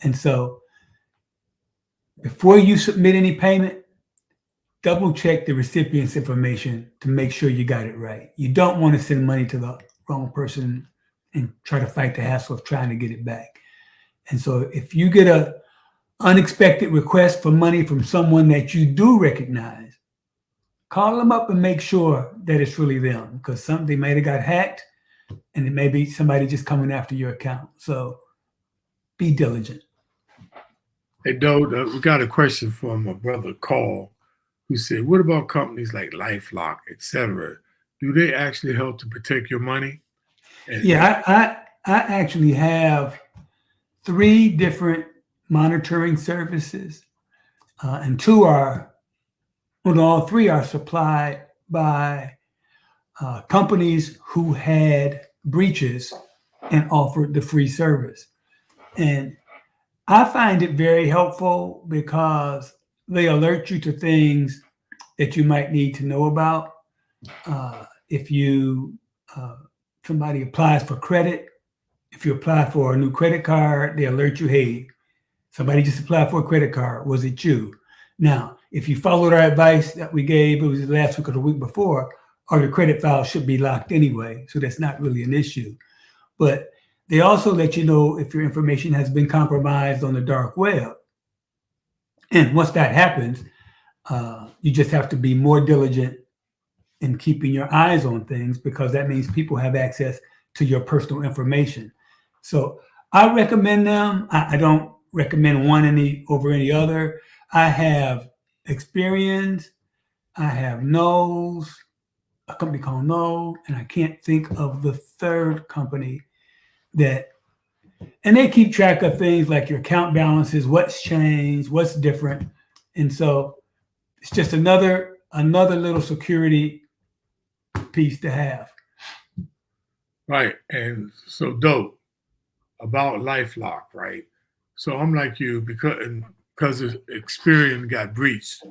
And so before you submit any payment, double check the recipient's information to make sure you got it right. You don't want to send money to the wrong person and try to fight the hassle of trying to get it back. And so if you get a unexpected request for money from someone that you do recognize, call them up and make sure that it's really them, because they might have got hacked, and it may be somebody just coming after your account. So be diligent. Hey, Doe, we got a question from my brother Carl, who said, what about companies like LifeLock, etc.? Do they actually help to protect your money? Yeah, I actually have 3 different monitoring services, and all 3 are supplied by companies who had breaches and offered the free service. And I find it very helpful, because they alert you to things that you might need to know about. If somebody applies for credit, if you apply for a new credit card, they alert you, hey, somebody just applied for a credit card. Was it you? Now, if you followed our advice that we gave, it was last week or the week before, or your credit file should be locked anyway. So that's not really an issue. But they also let you know if your information has been compromised on the dark web. And once that happens, you just have to be more diligent in keeping your eyes on things, because that means people have access to your personal information. So I recommend them. I don't recommend one over any other. I have Experience. I have Knowles, a company called Knoll, and I can't think of the third company and they keep track of things like your account balances, what's changed, what's different. And so it's just another another little security piece to have. Right. And so dope about LifeLock, right? So I'm like you because Experian got breached,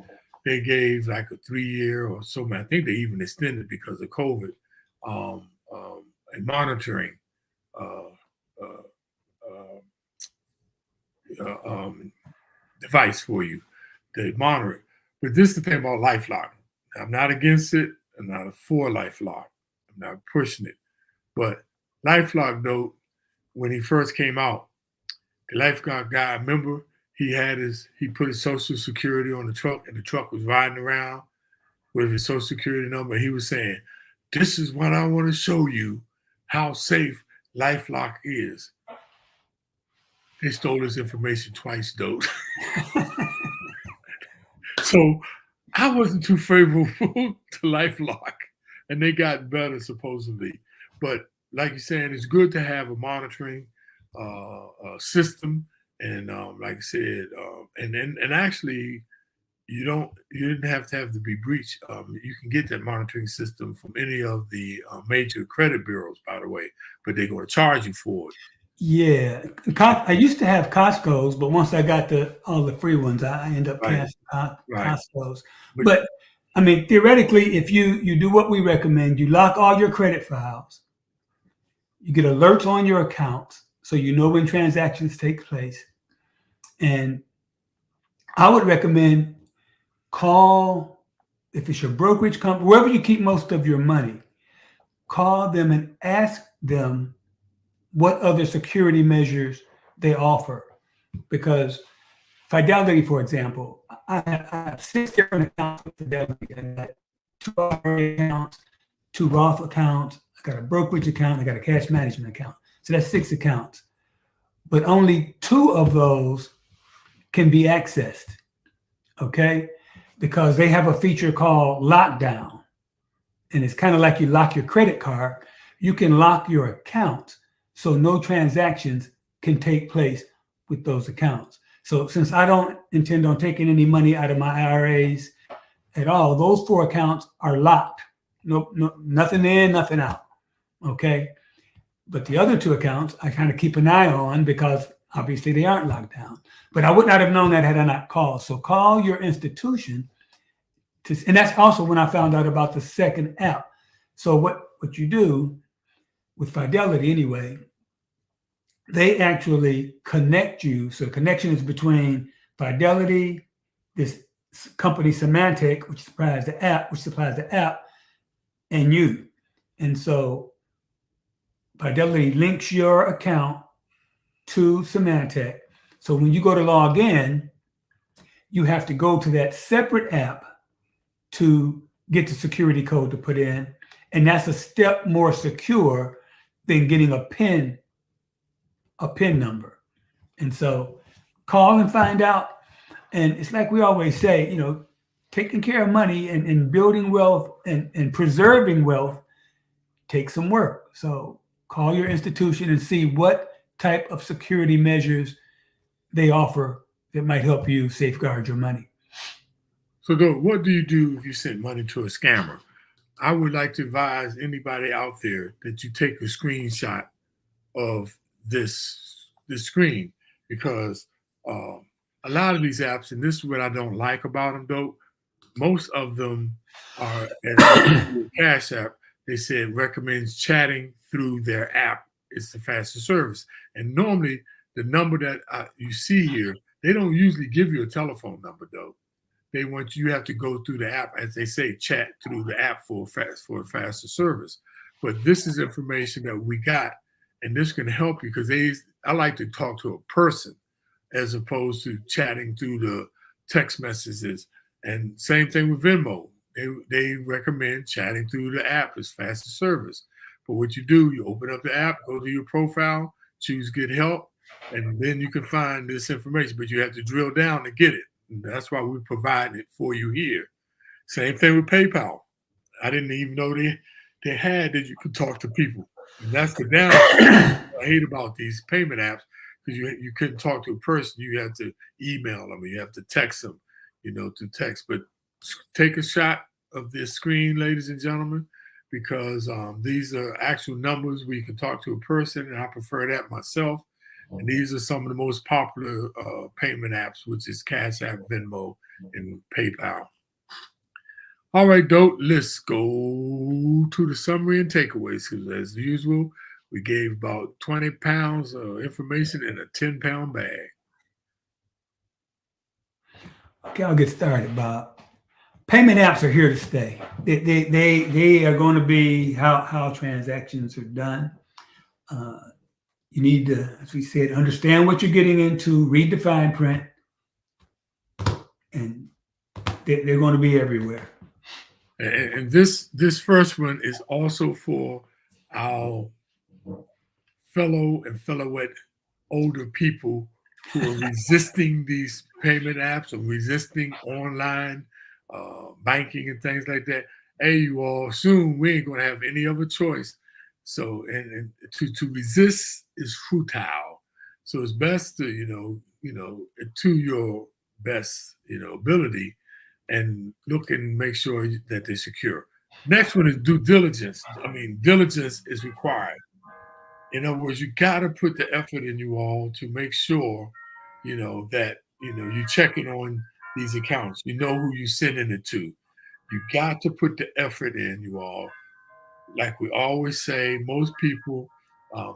they gave like a 3 year or so. I think they even extended because of COVID, and monitoring uh, uh, uh, um, device for you. They monitor it. But this is the thing about LifeLock. I'm not against it. I'm not for LifeLock. I'm not pushing it. But LifeLock, though, when he first came out, the LifeLock guy, remember, he put his social security on the truck, and the truck was riding around with his social security number. He was saying, "This is what I want to show you how safe LifeLock is." They stole his information twice, though. So I wasn't too favorable to LifeLock, and they got better supposedly. But like you're saying, it's good to have a monitoring system, and like I said, and actually, you didn't have to be breached. You can get that monitoring system from any of the major credit bureaus, by the way, but they're going to charge you for it. Yeah, I used to have Costco's, but once I got all the free ones, I end up Right. canceling Right. Costco's. But I mean, theoretically, if you do what we recommend, you lock all your credit files, you get alerts on your accounts, so you know when transactions take place. And I would recommend call, if it's your brokerage company, wherever you keep most of your money, call them and ask them what other security measures they offer. Because Fidelity, for example, I have 6 different accounts with Fidelity. I got 2 RA accounts, 2 Roth accounts, I got a brokerage account, I got a cash management account. So that's 6 accounts. But only 2 of those can be accessed, okay? Because they have a feature called lockdown. And it's kind of like you lock your credit card. You can lock your account so no transactions can take place with those accounts. So since I don't intend on taking any money out of my IRAs at all, those 4 accounts are locked. No, nothing in, nothing out. Okay. But the other 2 accounts I kind of keep an eye on because obviously they aren't locked down. But I would not have known that had I not called. So call your institution. And that's also when I found out about the second app. So what you do with Fidelity anyway, they actually connect you. So the connection is between Fidelity, this company Symantec, which supplies the app, and you. And so Fidelity links your account to Symantec. So when you go to log in, you have to go to that separate app to get the security code to put in. And that's a step more secure than getting a PIN number. And so call and find out. And it's like we always say, taking care of money and building wealth and preserving wealth takes some work. So call your institution and see what type of security measures they offer that might help you safeguard your money. So, what do you do if you send money to a scammer? I would like to advise anybody out there that you take a screenshot of this screen, because a lot of these apps, and this is what I don't like about them, though, most of them are, as Cash App, they said recommends chatting through their app. It's the fastest service. And normally the number that you see here, they don't usually give you a telephone number, though. They want you have to go through the app, as they say, chat through the app for a faster service. But this is information that we got, and this can help you because I like to talk to a person as opposed to chatting through the text messages. And same thing with Venmo. They recommend chatting through the app as faster service. But what you do, you open up the app, go to your profile, choose Get Help, and then you can find this information. But you have to drill down to get it. And that's why we provide it for you here. Same thing with PayPal. I didn't even know they had that you could talk to people. And that's the downside I hate about these payment apps, because you couldn't talk to a person. You have to email them, you have to text them, to text. But take a shot of this screen, ladies and gentlemen, because these are actual numbers where you can talk to a person, and I prefer that myself. And these are some of the most popular payment apps, which is Cash App, Venmo, and PayPal. All right, Dope, let's go to the summary and takeaways. Because as usual, we gave about 20 pounds of information in a 10-pound bag. Okay, I'll get started, Bob. Payment apps are here to stay. They are going to be how transactions are done. You need to, as we said, understand what you're getting into, read the fine print, and they're going to be everywhere. And this first one is also for our fellowette older people who are resisting these payment apps or resisting online banking and things like that. Hey, you all, soon we ain't going to have any other choice. So, and to resist is futile. So it's best to, to your best, ability, and look and make sure that they're secure. Next one is due diligence. I mean, diligence is required. In other words, you got to put the effort in, you all, to make sure, that, you're checking on these accounts. You know who you're sending it to. You got to put the effort in, you all. Like we always say, most people,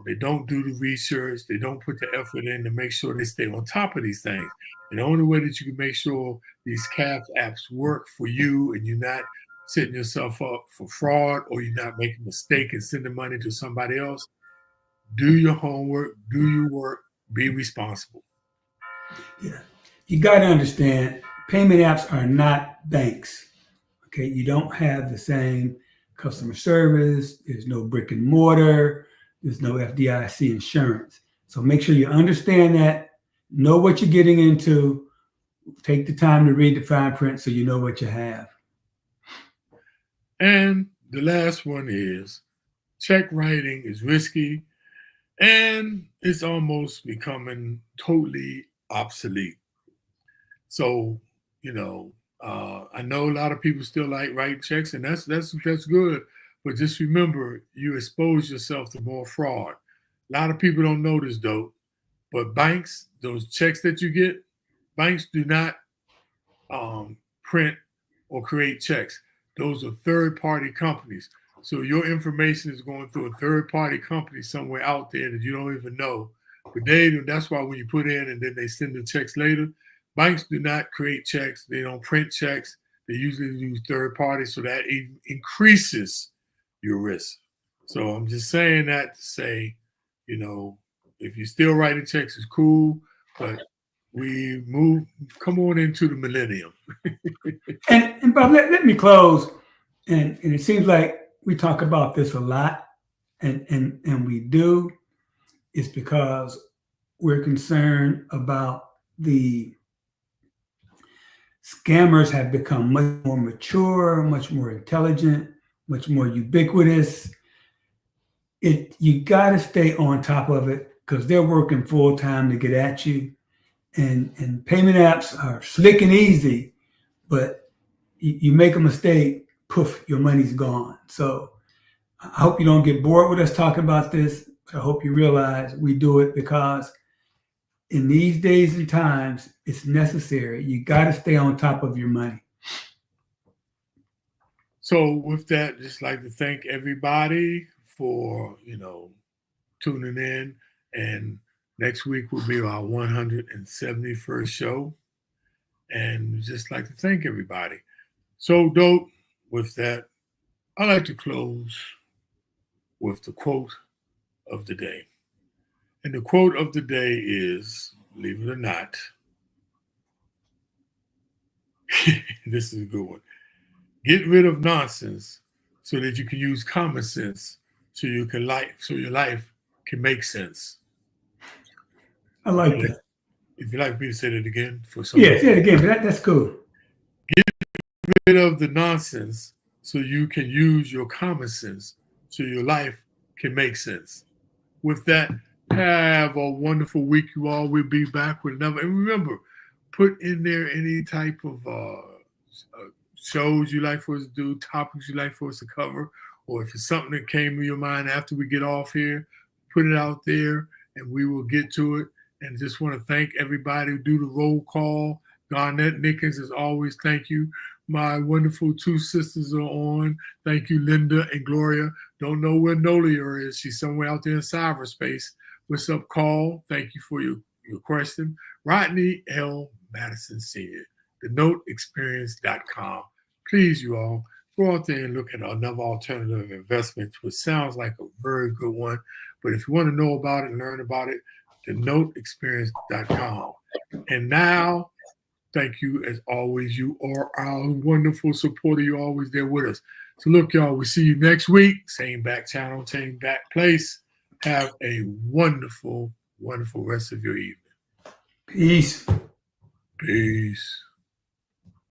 they don't do the research. They don't put the effort in to make sure they stay on top of these things. And the only way that you can make sure these cash apps work for you and you're not setting yourself up for fraud, or you're not making a mistake and sending money to somebody else, do your homework, do your work, be responsible. Yeah. You got to understand, payment apps are not banks. Okay. You don't have the same customer service. There's no brick and mortar. There's no FDIC insurance. So make sure you understand that, know what you're getting into, take the time to read the fine print so you know what you have. And the last one is check writing is risky, and it's almost becoming totally obsolete. So, I know a lot of people still like writing checks, and that's good. But just remember, you expose yourself to more fraud. A lot of people don't know this though, but banks, those checks that you get, banks do not print or create checks. Those are third-party companies. So your information is going through a third-party company somewhere out there that you don't even know. But that's why when you put in and then they send the checks later, banks do not create checks. They don't print checks. They usually use third parties, so that increases your risk. So I'm just saying that to say, if you're still writing checks, it's cool, but come on into the millennium. And Bob, let me close. And it seems like we talk about this a lot, and we do. It's because we're concerned about the scammers have become much more mature, much more intelligent, much more ubiquitous. You got to stay on top of it because they're working full time to get at you. And payment apps are slick and easy, but you make a mistake, poof, your money's gone. So I hope you don't get bored with us talking about this. I hope you realize we do it because in these days and times, it's necessary. You got to stay on top of your money. So with that, just like to thank everybody for, tuning in. And next week will be our 171st show. And just like to thank everybody. So Dope, with that, I like to close with the quote of the day. And the quote of the day is, believe it or not, this is a good one. Get rid of nonsense so that you can use common sense so your life can make sense. I like that. If you'd like me to say that again for some. Yeah, say it again. That's cool. Get rid of the nonsense so you can use your common sense so your life can make sense. With that, have a wonderful week, you all. We'll be back with another. And remember, put in there any type of shows you like for us to do, topics you like for us to cover, or if it's something that came to your mind after we get off here, put it out there and we will get to it. And just want to thank everybody who do the roll call. Garnett Nickens, as always, thank you. My wonderful two sisters are on. Thank you, Linda and Gloria. Don't know where Nolia is. She's somewhere out there in cyberspace. What's up, Call? Thank you for your question. Rodney L. Madison Sr., thenoteexperience.com. Please, you all, go out there and look at another alternative investment, which sounds like a very good one. But if you want to know about it and learn about it, thenoteexperience.com. And now, thank you as always. You are our wonderful supporter. You're always there with us. So look, y'all, we see you next week. Same back channel, same back place. Have a wonderful, wonderful rest of your evening. Peace. Peace.